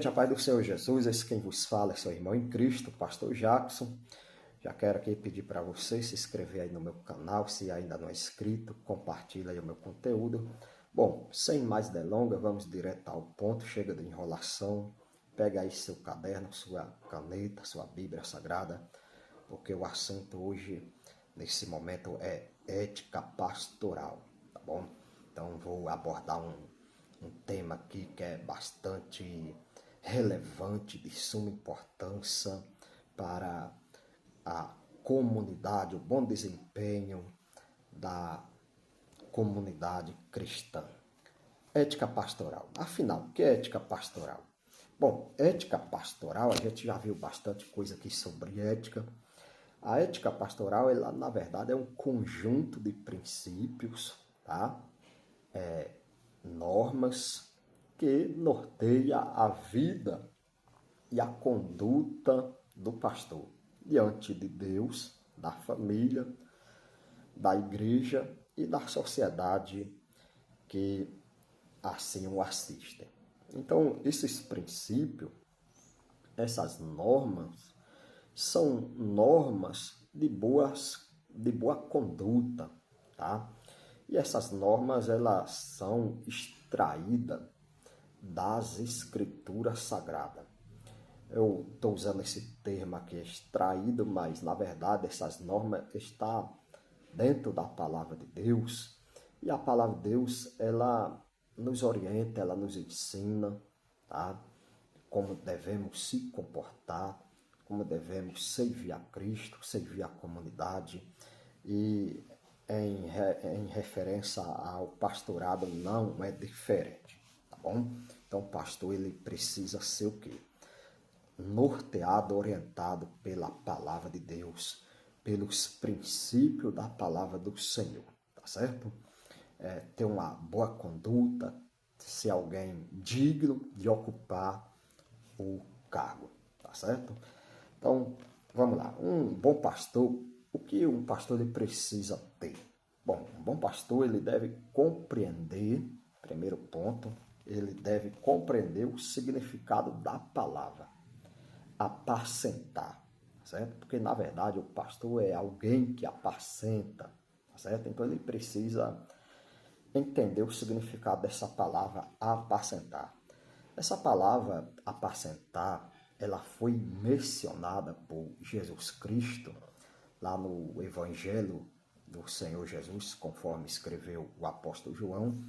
A paz do Senhor Jesus, esse quem vos fala é seu irmão em Cristo, pastor Jackson. Já quero aqui pedir para você se inscrever aí no meu canal, se ainda não é inscrito, compartilha aí o meu conteúdo. Bom, sem mais delongas, vamos direto ao ponto, chega de enrolação. Pega aí seu caderno, sua caneta, sua Bíblia Sagrada, porque o assunto hoje, nesse momento, é ética pastoral, tá bom? Então vou abordar um tema aqui que é bastante relevante, de suma importância para a comunidade, o bom desempenho da comunidade cristã. Ética pastoral. Afinal, o que é ética pastoral? Bom, ética pastoral, a gente já viu bastante coisa aqui sobre ética. A ética pastoral, ela na verdade é um conjunto de princípios, tá? Normas que norteia a vida e a conduta do pastor diante de Deus, da família, da igreja e da sociedade que assim o assistem. Então, esses princípios, essas normas, são normas de boa conduta, tá? E essas normas, elas são extraídas das escrituras sagradas. Eu estou usando esse termo aqui, extraído, mas na verdade essas normas estão dentro da palavra de Deus. E a palavra de Deus, ela nos orienta, ela nos ensina, tá? Como devemos se comportar, como devemos servir a Cristo, servir a comunidade. E em referência ao pastorado não é diferente, tá bom? Então o pastor, ele precisa ser o quê? Norteado, orientado pela palavra de Deus, pelos princípios da palavra do Senhor, tá certo? Ter uma boa conduta, ser alguém digno de ocupar o cargo, tá certo? Então, vamos lá. Um bom pastor, o que um pastor ele precisa ter? Bom, um bom pastor, ele deve compreender, primeiro ponto, ele deve compreender o significado da palavra, apacentar, certo? Porque na verdade o pastor é alguém que apacenta, tá certo? Então ele precisa entender o significado dessa palavra apacentar. Essa palavra apacentar, ela foi mencionada por Jesus Cristo lá no Evangelho do Senhor Jesus, conforme escreveu o apóstolo João,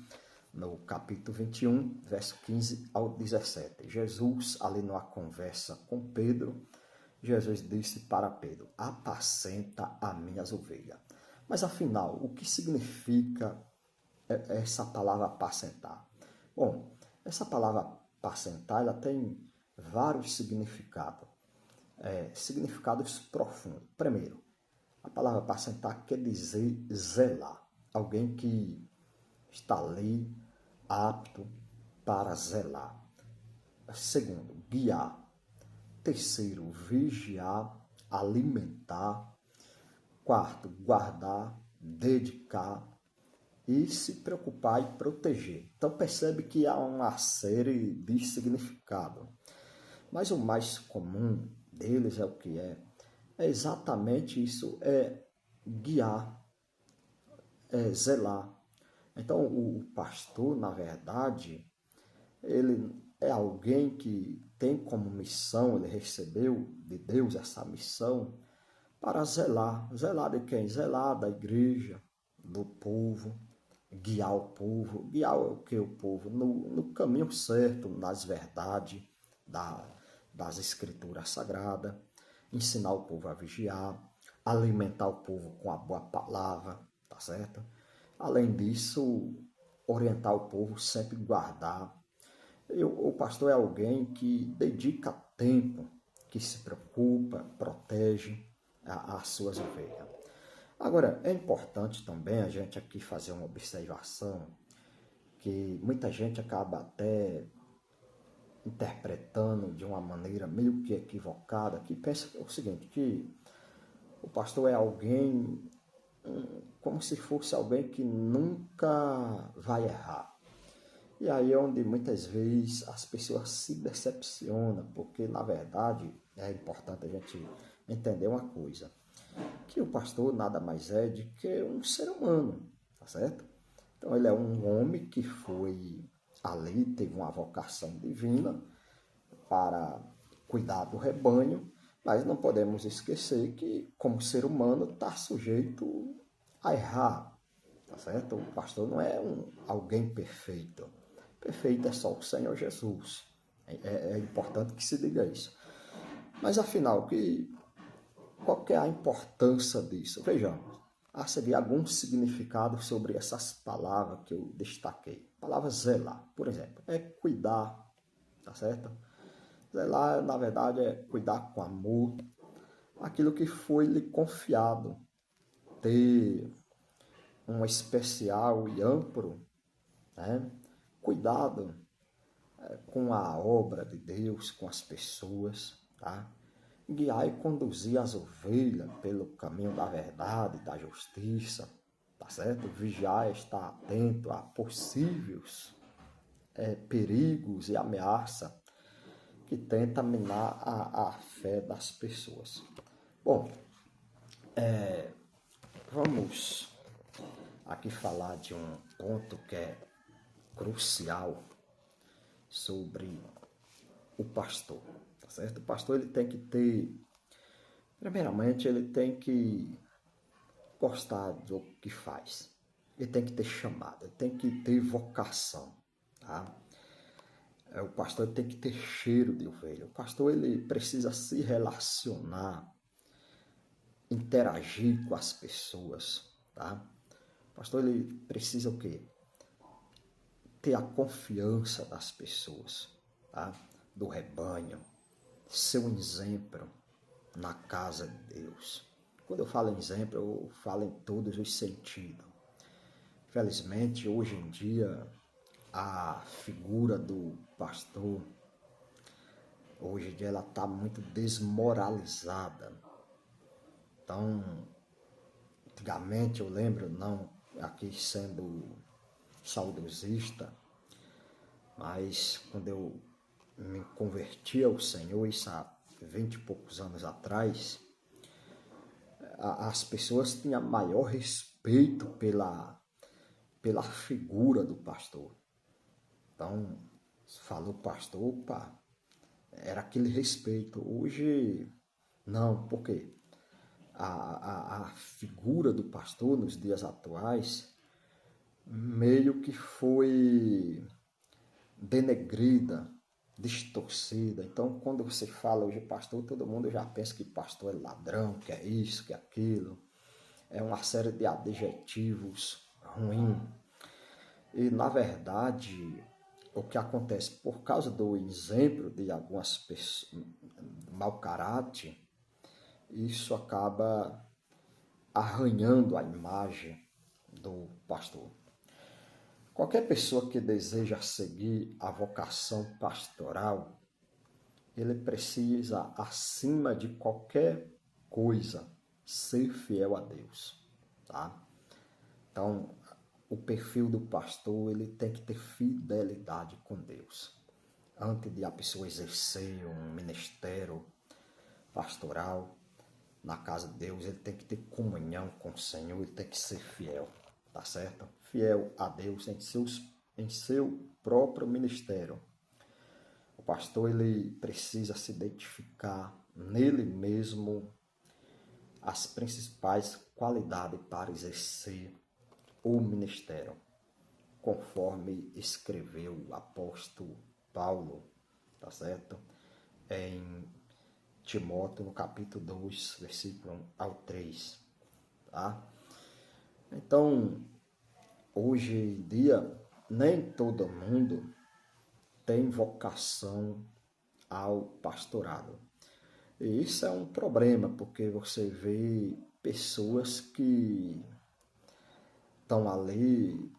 no capítulo 21, verso 15 ao 17. Jesus, ali numa conversa com Pedro, Jesus disse para Pedro: apacenta as minhas ovelhas. Mas afinal, o que significa essa palavra apacentar? Bom, essa palavra apacentar, ela tem vários significados, significados profundos. Primeiro, a palavra apacentar quer dizer zelar, alguém que está ali apto para zelar. Segundo, guiar. Terceiro, vigiar, alimentar. Quarto, guardar, dedicar e se preocupar e proteger. Então percebe que há uma série de significados. Mas o mais comum deles é o que é? É exatamente isso, é guiar, é zelar. Então o pastor, na verdade, ele é alguém que tem como missão, ele recebeu de Deus essa missão para zelar. Zelar de quem? Zelar da igreja, do povo, guiar o povo. Guiar o que? O povo? No caminho certo, nas verdades das escrituras sagradas. Ensinar o povo a vigiar, alimentar o povo com a boa palavra, tá certo? Além disso, orientar o povo sempre guardar. O pastor é alguém que dedica tempo, que se preocupa, protege as suas ovelhas. Agora, é importante também a gente aqui fazer uma observação que muita gente acaba até interpretando de uma maneira meio que equivocada, que pensa o seguinte, que o pastor é alguém como se fosse alguém que nunca vai errar. E aí é onde muitas vezes as pessoas se decepcionam, porque na verdade é importante a gente entender uma coisa, que o pastor nada mais é de que um ser humano, tá certo? Então ele é um homem que foi ali, teve uma vocação divina para cuidar do rebanho, mas não podemos esquecer que como ser humano está sujeito a errar, tá certo? O pastor não é alguém perfeito. Perfeito é só o Senhor Jesus. É importante que se diga isso. Mas afinal, qual que é a importância disso? Vejamos. Há seguir algum significado sobre essas palavras que eu destaquei. A palavra zelar, por exemplo, é cuidar, tá certo? Zelar, na verdade, é cuidar com amor aquilo que foi lhe confiado, ter um especial e amplo, né, cuidado com a obra de Deus, com as pessoas, tá? Guiar e conduzir as ovelhas pelo caminho da verdade, da justiça, tá certo? Vigiar e estar atento a possíveis perigos e ameaças que tentam minar a fé das pessoas. Bom, vamos aqui falar de um ponto que é crucial sobre o pastor, tá certo? O pastor ele tem que ter, primeiramente, ele tem que gostar do que faz. Ele tem que ter chamada, ele tem que ter vocação, tá? O pastor tem que ter cheiro de ovelha. O pastor ele precisa se relacionar, interagir com as pessoas, tá? O pastor ele precisa o quê? Ter a confiança das pessoas, tá? Do rebanho, ser um exemplo na casa de Deus. Quando eu falo em exemplo, eu falo em todos os sentidos. Felizmente, hoje em dia, a figura do pastor, hoje em dia, ela está muito desmoralizada. Então, antigamente, eu lembro, não aqui sendo saudosista, mas quando eu me converti ao Senhor, isso há 20 e poucos anos atrás, as pessoas tinham maior respeito pela figura do pastor. Então, falou pastor, opa, era aquele respeito. Hoje, não, por quê? A figura do pastor nos dias atuais meio que foi denegrida, distorcida. Então, quando você fala hoje pastor, todo mundo já pensa que pastor é ladrão, que é isso, que é aquilo. É uma série de adjetivos ruins. E, na verdade, o que acontece por causa do exemplo de algumas pessoas, mau caráter, isso acaba arranhando a imagem do pastor. Qualquer pessoa que deseja seguir a vocação pastoral, ele precisa, acima de qualquer coisa, ser fiel a Deus, tá? Então, o perfil do pastor, ele tem que ter fidelidade com Deus. Antes de a pessoa exercer um ministério pastoral na casa de Deus, ele tem que ter comunhão com o Senhor, ele tem que ser fiel, tá certo? Fiel a Deus em seu próprio ministério. O pastor, ele precisa se identificar nele mesmo as principais qualidades para exercer o ministério, conforme escreveu o apóstolo Paulo, tá certo? Em Timóteo, no capítulo 2, versículo 1 ao 3, tá? Então, hoje em dia, nem todo mundo tem vocação ao pastorado. E isso é um problema, porque você vê pessoas que estão ali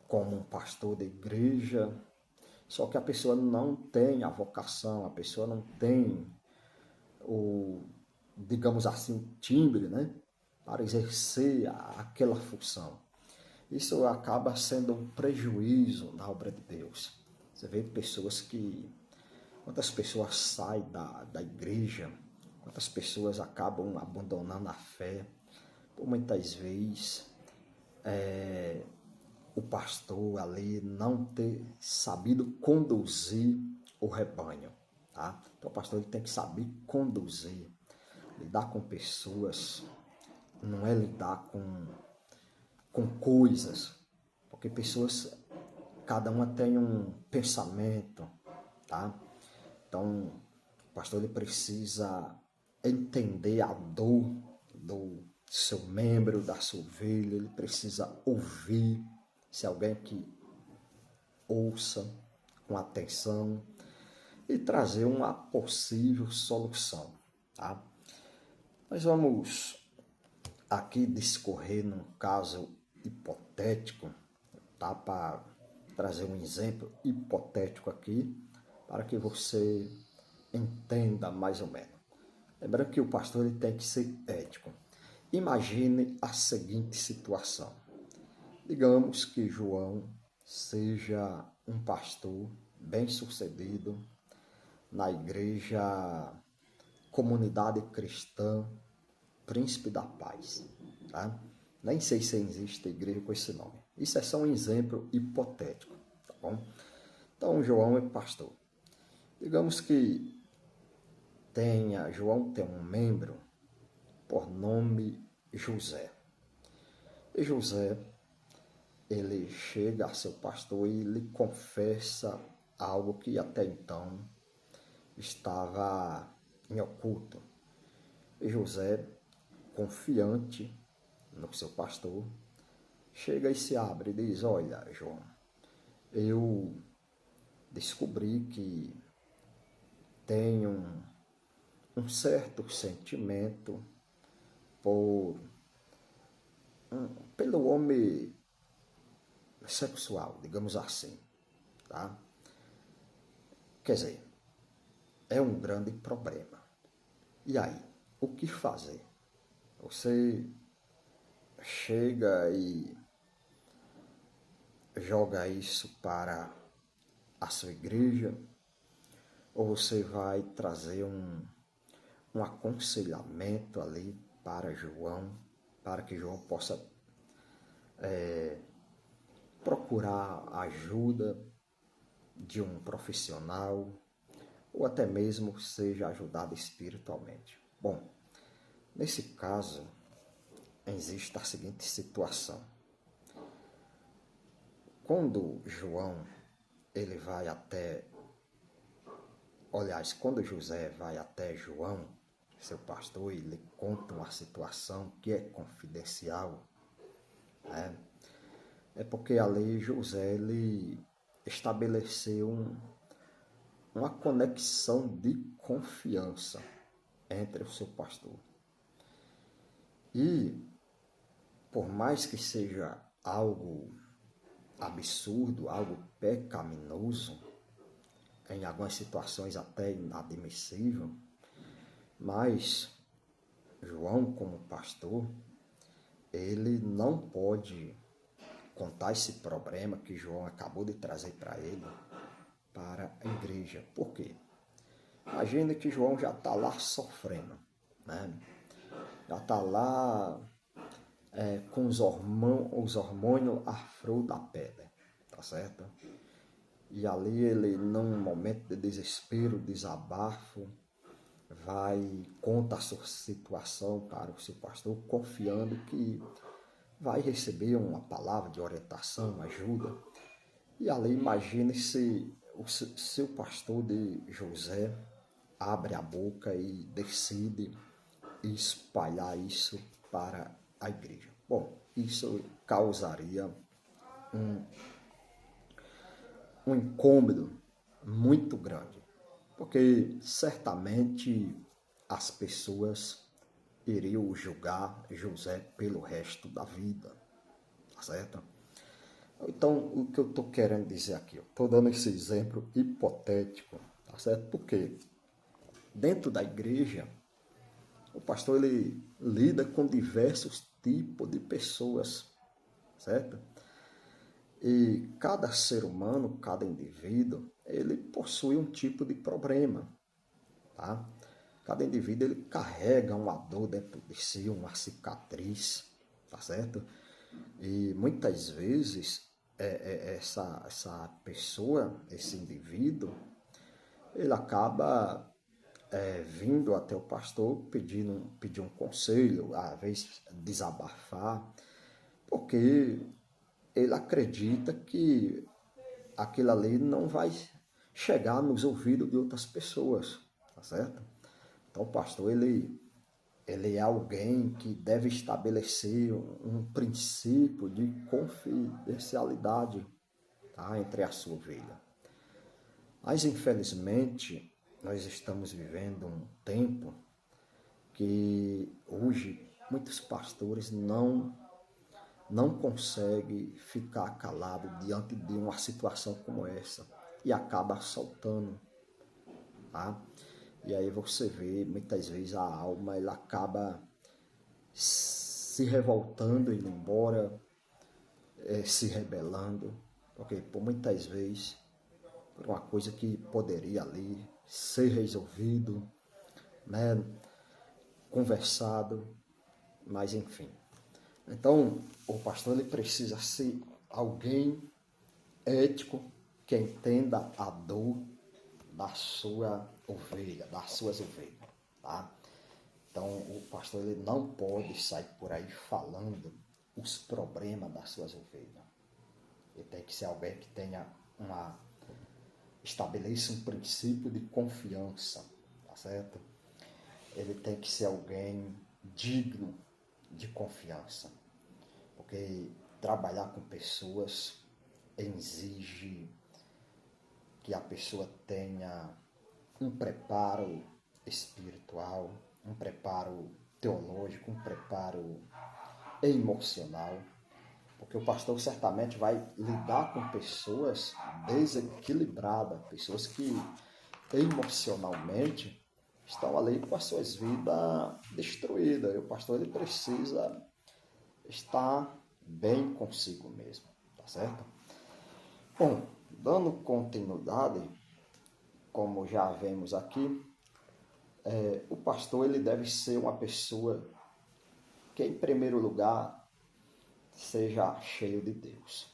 como um pastor da igreja, só que a pessoa não tem a vocação, a pessoa não tem o, digamos assim, o timbre, né, para exercer aquela função. Isso acaba sendo um prejuízo na obra de Deus. Você vê pessoas que... Quantas pessoas saem da igreja, quantas pessoas acabam abandonando a fé, por muitas vezes o pastor ali não ter sabido conduzir o rebanho. Tá? Então o pastor ele tem que saber conduzir, lidar com pessoas, não é lidar com coisas, porque pessoas, cada uma tem um pensamento, tá? Então, o pastor ele precisa entender a dor do seu membro, da sua ovelha, ele precisa ouvir, se alguém que ouça com atenção e trazer uma possível solução, tá? Nós vamos aqui discorrer num caso hipotético, tá? Para trazer um exemplo hipotético aqui, para que você entenda mais ou menos. Lembrando que o pastor ele tem que ser ético. Imagine a seguinte situação. Digamos que João seja um pastor bem-sucedido na igreja Comunidade Cristã Príncipe da Paz. Tá? Nem sei se existe igreja com esse nome. Isso é só um exemplo hipotético. Tá bom? Então, João é pastor. Digamos que João tem um membro por nome José. E José, ele chega a seu pastor e lhe confessa algo que até então estava em oculto. E José, confiante no seu pastor, chega e se abre e diz: olha, João, eu descobri que tenho um certo sentimento pelo homem sexual, digamos assim, tá? Quer dizer, é um grande problema. E aí, o que fazer? Você chega e joga isso para a sua igreja, ou você vai trazer um aconselhamento ali para João, para que João possa procurar a ajuda de um profissional, ou até mesmo seja ajudado espiritualmente. Bom, nesse caso, existe a seguinte situação. Quando João, ele vai até... Aliás, quando José vai até João, seu pastor, e lhe conta uma situação que é confidencial, né? É porque ali José, ele estabeleceu uma conexão de confiança entre o seu pastor. E, por mais que seja algo absurdo, algo pecaminoso, em algumas situações até inadmissível, mas João, como pastor, ele não pode contar esse problema que João acabou de trazer para ele, para a igreja. Por quê? Imagina que João já está lá sofrendo, né? Já está lá com os hormônios à flor da pele, tá certo? E ali ele, num momento de desespero, desabafo, conta a sua situação para o seu pastor, confiando que vai receber uma palavra de orientação, ajuda. E ali imagine se o seu pastor de José abre a boca e decide espalhar isso para a igreja. Bom, isso causaria um incômodo muito grande, porque certamente as pessoas iriam julgar José pelo resto da vida, tá certo? Então, o que eu estou querendo dizer aqui, eu estou dando esse exemplo hipotético, tá certo? Porque dentro da igreja, o pastor ele lida com diversos tipos de pessoas, certo? E cada ser humano, cada indivíduo, ele possui um tipo de problema, tá? Cada indivíduo ele carrega uma dor dentro de si, uma cicatriz, tá certo? E muitas vezes essa pessoa, esse indivíduo, ele acaba vindo até o pastor pedir um conselho, às vezes desabafar, porque ele acredita que aquilo ali não vai chegar nos ouvidos de outras pessoas, tá certo? Então o pastor ele é alguém que deve estabelecer um princípio de confidencialidade, tá, entre a sua ovelha. Mas infelizmente nós estamos vivendo um tempo que hoje muitos pastores não conseguem ficar calados diante de uma situação como essa e acaba soltando, tá? E aí você vê, muitas vezes a alma ela acaba se revoltando, indo embora, se rebelando, porque por muitas vezes por uma coisa que poderia ali ser resolvido, né, conversado, mas enfim. Então, o pastor ele precisa ser alguém ético que entenda a dor da sua ovelha, das suas ovelhas, tá? Então, o pastor ele não pode sair por aí falando os problemas das suas ovelhas. Ele tem que ser alguém que tenha estabeleça um princípio de confiança, tá certo? Ele tem que ser alguém digno de confiança, porque trabalhar com pessoas exige que a pessoa tenha um preparo espiritual, um preparo teológico, um preparo emocional, porque o pastor certamente vai lidar com pessoas desequilibradas, pessoas que emocionalmente estão ali com as suas vidas destruídas. E o pastor ele precisa estar bem consigo mesmo, tá certo? Bom, dando continuidade, como já vemos aqui, o pastor ele deve ser uma pessoa que, em primeiro lugar, seja cheio de Deus.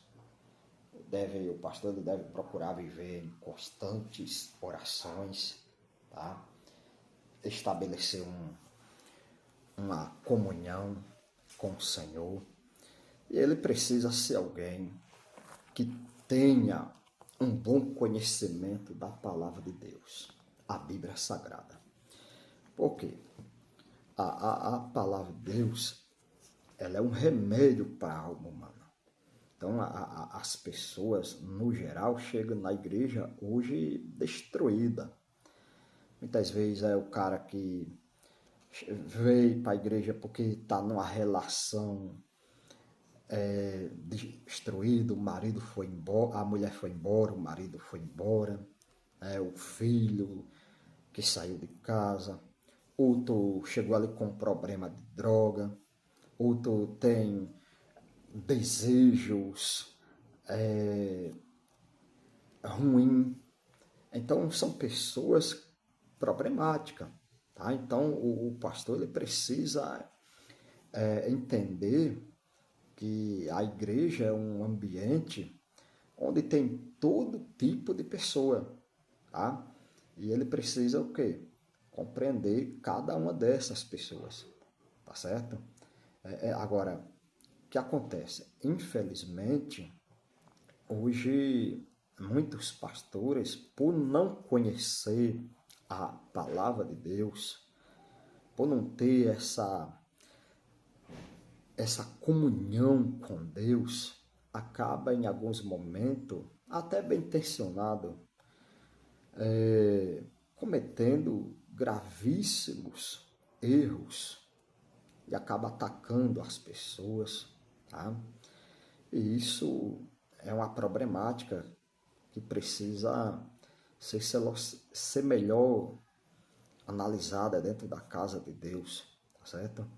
O pastor ele deve procurar viver em constantes orações, tá? Estabelecer uma comunhão com o Senhor. E ele precisa ser alguém que tenha um bom conhecimento da palavra de Deus, a Bíblia Sagrada. Por quê? A palavra de Deus ela é um remédio para a alma humana. Então, as pessoas, no geral, chegam na igreja hoje destruída. Muitas vezes é o cara que veio para a igreja porque está numa relação destruída, o marido foi embora, a mulher foi embora, o marido foi embora, o filho que saiu de casa, outro chegou ali com problema de droga, outro tem desejos ruins. Então são pessoas problemáticas, tá? Então o pastor ele precisa entender que a igreja é um ambiente onde tem todo tipo de pessoa, tá? E ele precisa o quê? Compreender cada uma dessas pessoas, tá certo? Agora, o que acontece? Infelizmente, hoje muitos pastores, por não conhecer a palavra de Deus, por não ter essa comunhão com Deus, acaba em alguns momentos, até bem intencionado, cometendo gravíssimos erros e acaba atacando as pessoas, tá? E isso é uma problemática que precisa ser melhor analisada dentro da casa de Deus, tá certo?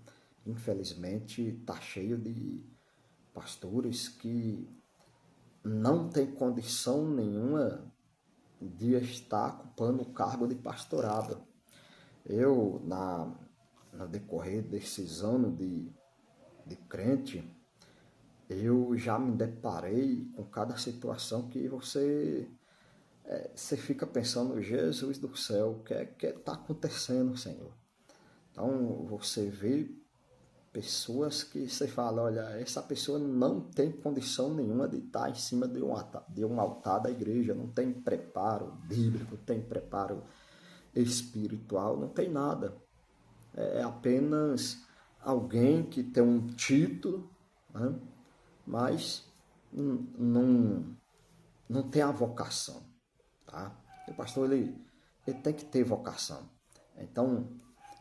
Infelizmente está cheio de pastores que não tem condição nenhuma de estar ocupando o cargo de pastorado. Eu, no decorrer desses anos de crente, eu já me deparei com cada situação que você fica pensando, Jesus do céu, o que está acontecendo, Senhor? Então, você vê pessoas que você fala, olha, essa pessoa não tem condição nenhuma de estar em cima de um altar da igreja, não tem preparo bíblico, não tem preparo espiritual, não tem nada. É apenas alguém que tem um título, né? Mas não tem a vocação, tá? O pastor, ele tem que ter vocação. Então,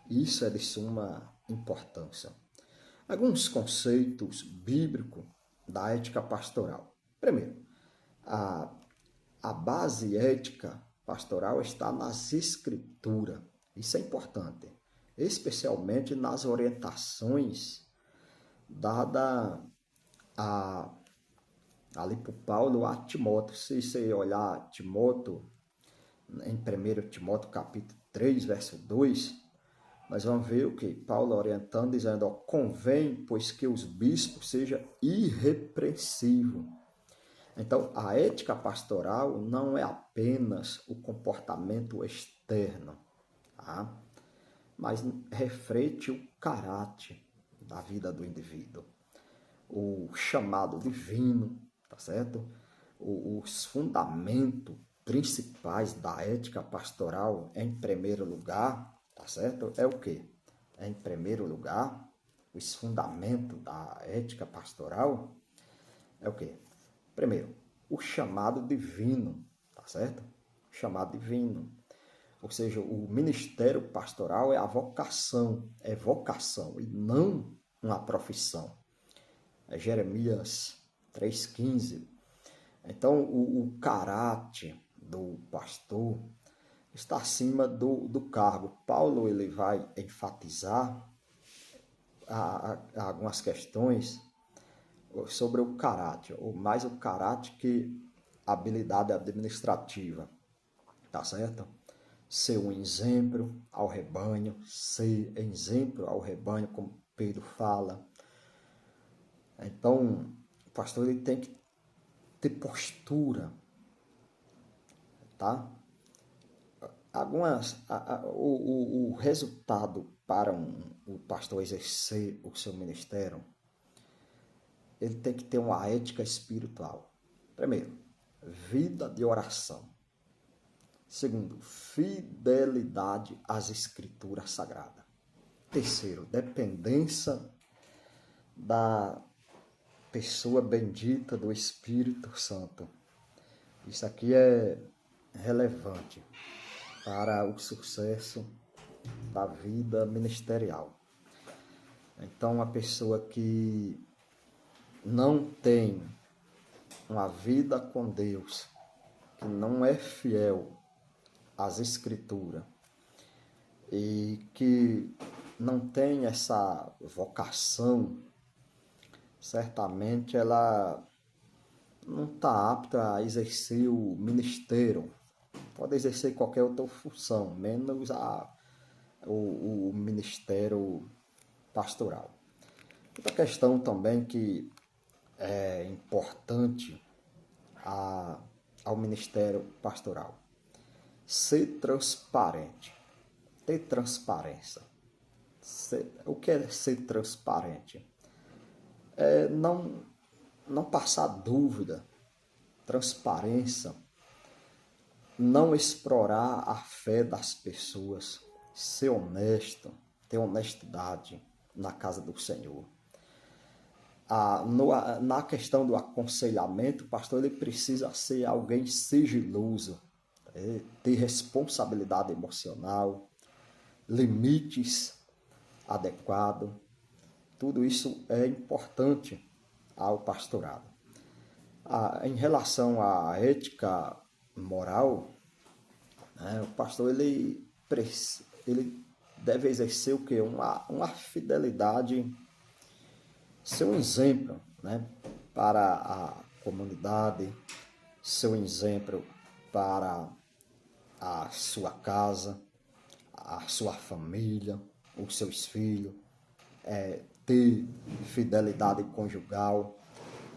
isso é de suma importância. Alguns conceitos bíblicos da ética pastoral. Primeiro, a base ética pastoral está nas escrituras. Isso é importante, especialmente nas orientações dadas ali por Paulo a Timóteo. Se você olhar Timóteo, em 1 Timóteo capítulo 3, verso 2, nós vamos ver o que? Paulo orientando, dizendo, ó, convém, pois que os bispos sejam irrepreensíveis. Então, a ética pastoral não é apenas o comportamento externo, tá? Mas reflete o caráter da vida do indivíduo, o chamado divino, tá certo? Os fundamentos principais da ética pastoral, em primeiro lugar, tá certo? É o quê? Em primeiro lugar, os fundamentos da ética pastoral é o quê? Primeiro, o chamado divino, tá certo? O chamado divino. Ou seja, o ministério pastoral é a vocação, e não uma profissão. É Jeremias 3,15. Então, o caráter do pastor está acima do cargo. Paulo ele vai enfatizar algumas questões sobre o caráter, ou mais o caráter que a habilidade administrativa, tá certo? Ser um exemplo ao rebanho, como Pedro fala. Então, o pastor ele tem que ter postura, tá? O resultado para o pastor exercer o seu ministério, ele tem que ter uma ética espiritual. Primeiro, vida de oração. Segundo, fidelidade às escrituras sagradas. Terceiro, dependência da pessoa bendita do Espírito Santo. Isso aqui é relevante para o sucesso da vida ministerial. Então, a pessoa que não tem uma vida com Deus, que não é fiel às Escrituras e que não tem essa vocação, certamente ela não está apta a exercer o ministério. Pode exercer qualquer outra função, menos o ministério pastoral. Outra questão também que é importante ao ministério pastoral: ser transparente, ter transparência. O que é ser transparente? É não passar dúvida, transparência, não explorar a fé das pessoas, ser honesto, ter honestidade na casa do Senhor. Na questão do aconselhamento, o pastor ele precisa ser alguém sigiloso, ter responsabilidade emocional, limites adequados. Tudo isso é importante ao pastorado. Em relação à ética moral, né, o pastor ele deve exercer o quê? Uma fidelidade, ser um exemplo, né, para comunidade, seu exemplo para a sua casa, a sua família, os seus filhos, ter fidelidade conjugal,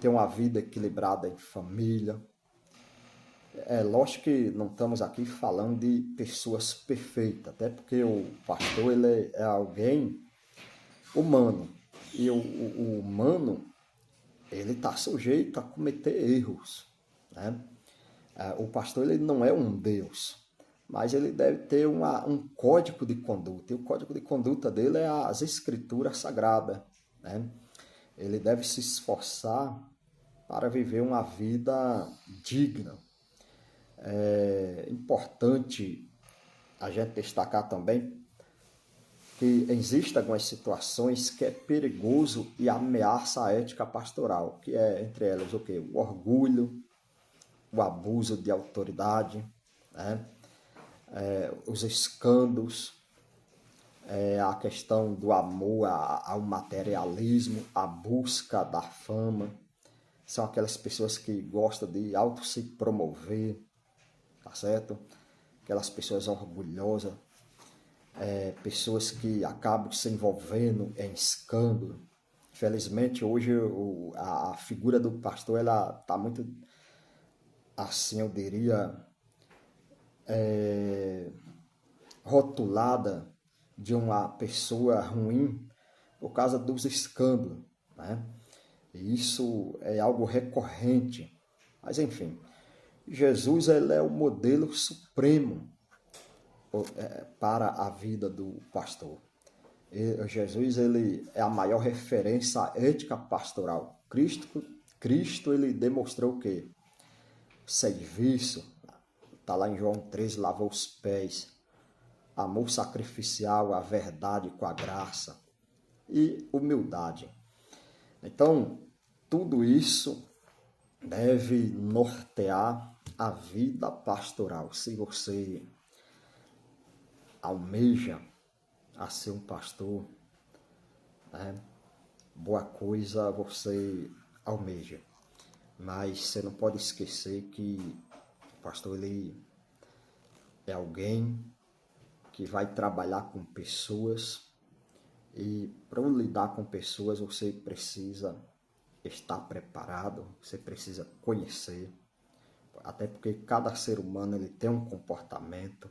ter uma vida equilibrada em família. É lógico que não estamos aqui falando de pessoas perfeitas, até porque o pastor ele é alguém humano. E o humano, ele está sujeito a cometer erros, né? O pastor ele não é um Deus, mas ele deve ter um código de conduta. E o código de conduta dele é as escrituras sagradas, né? Ele deve se esforçar para viver uma vida digna. É importante a gente destacar também que existem algumas situações que é perigoso e ameaça a ética pastoral, que é, entre elas, o quê? O orgulho, o abuso de autoridade, né? Os escândalos, a questão do amor ao materialismo, a busca da fama. São aquelas pessoas que gostam de auto se promover, tá certo? Aquelas pessoas orgulhosas, pessoas que acabam se envolvendo em escândalo. Infelizmente, hoje a figura do pastor ela está muito, assim eu diria, rotulada de uma pessoa ruim por causa dos escândalos, né? E isso é algo recorrente. Mas enfim, Jesus ele é o modelo supremo para a vida do pastor. Jesus ele é a maior referência à ética pastoral. Cristo ele demonstrou o quê? Serviço, está lá em João 13, lavou os pés, amor sacrificial, a verdade com a graça e humildade. Então, tudo isso deve nortear a vida pastoral. Se você almeja a ser um pastor, né, boa coisa você almeja. Mas você não pode esquecer que o pastor ele é alguém que vai trabalhar com pessoas e para lidar com pessoas você precisa estar preparado, você precisa conhecer, até porque cada ser humano ele tem um comportamento.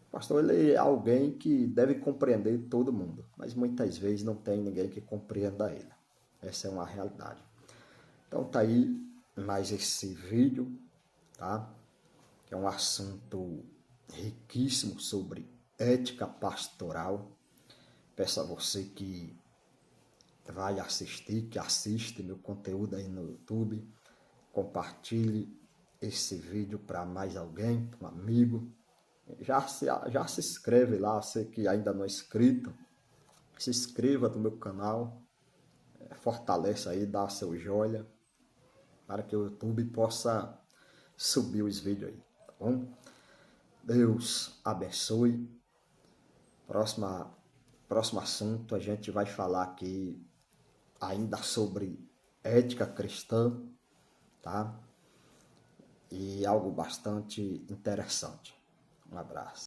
O pastor ele é alguém que deve compreender todo mundo, mas muitas vezes não tem ninguém que compreenda ele. Essa é uma realidade. Então tá aí mais esse vídeo, tá? Que é um assunto riquíssimo sobre ética pastoral. Peço a você que vai assistir, que assiste meu conteúdo aí no YouTube, compartilhe esse vídeo para mais alguém, para um amigo. Já se inscreve lá, você que ainda não é inscrito, se inscreva no meu canal, fortaleça aí, dá seu joinha, para que o YouTube possa subir os vídeos aí, tá bom? Deus abençoe. Próximo assunto, a gente vai falar aqui ainda sobre ética cristã, tá? E algo bastante interessante. Um abraço.